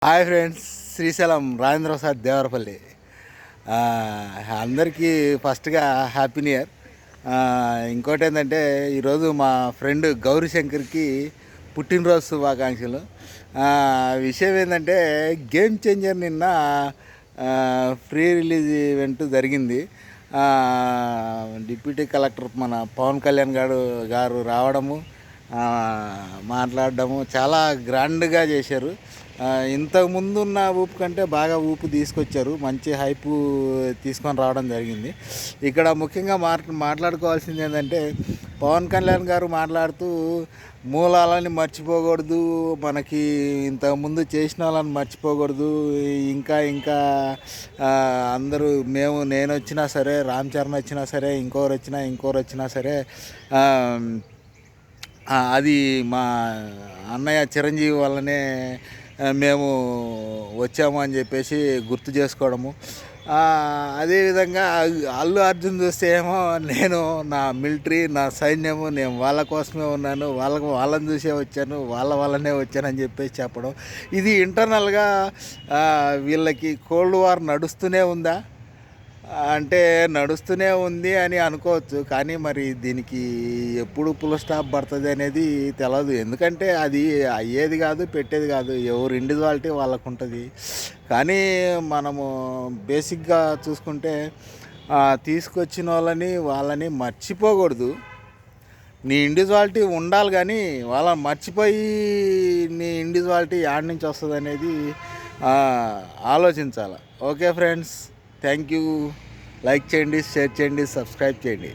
Hi friends, Srisailam Rajendra Prasad Devarapalli. అందరికీ ఫస్ట్గా happy new year. ఇంకోటి ఏంటంటే ఈరోజు మా ఫ్రెండ్ గౌరీశంకర్కి పుట్టినరోజు శుభాకాంక్షలు. విషయం ఏంటంటే గేమ్ చేంజర్ నిన్న ఫ్రీ రిలీజ్ ఈవెంట్ జరిగింది. డిప్యూటీ కలెక్టర్ మన పవన్ కళ్యాణ్ గారు రావడము, మాట్లాడడము చాలా గ్రాండ్గా చేశారు. ఇంతకుముందు ఉన్న ఊపు కంటే బాగా ఊపు తీసుకొచ్చారు. మంచి హైపు తీసుకొని రావడం జరిగింది. ఇక్కడ ముఖ్యంగా మాట్లాడుకోవాల్సింది ఏంటంటే పవన్ కళ్యాణ్ గారు మాట్లాడుతూ మూలాలని మర్చిపోకూడదు, మనకి ఇంతకుముందు చేసిన వాళ్ళని మర్చిపోకూడదు, ఇంకా ఇంకా అందరూ నేను వచ్చినా సరే, రామ్ చరణ్ వచ్చినా సరే, ఇంకోరు వచ్చినా సరే అది మా అన్నయ్య చిరంజీవి వల్లనే మేము వచ్చాము అని చెప్పేసి గుర్తు చేసుకోవడము. అదేవిధంగా అల్లు అర్జున్ చూస్తే ఏమో నేను నా మిలిటరీ, నా సైన్యము, నేను వాళ్ళ కోసమే ఉన్నాను, వాళ్ళని చూసే వచ్చాను, వాళ్ళనే వచ్చానని చెప్పేసి చెప్పడం. ఇది ఇంటర్నల్గా వీళ్ళకి కోల్డ్ వార్ నడుస్తూనే ఉందా అంటే నడుస్తూనే ఉంది అని అనుకోవచ్చు. కానీ మరి దీనికి ఎప్పుడు ఫుల్ స్టాప్ పడుతుంది అనేది తెలియదు. ఎందుకంటే అది అయ్యేది కాదు, పెట్టేది కాదు, ఎవరు ఇండివిజువాలిటీ వాళ్ళకు ఉంటుంది. కానీ మనము బేసిక్గా చూసుకుంటే తీసుకొచ్చిన వాళ్ళని మర్చిపోకూడదు. నీ ఇండివిజువాలిటీ ఉండాలి, కానీ వాళ్ళని మర్చిపోయి నీ ఇండివిజువాలిటీ యాడ్ నుంచి వస్తుంది అనేది ఆలోచించాలి. Okay friends, thank you. Like చేయండి, షేర్ చేయండి, సబ్స్క్రైబ్ చేయండి.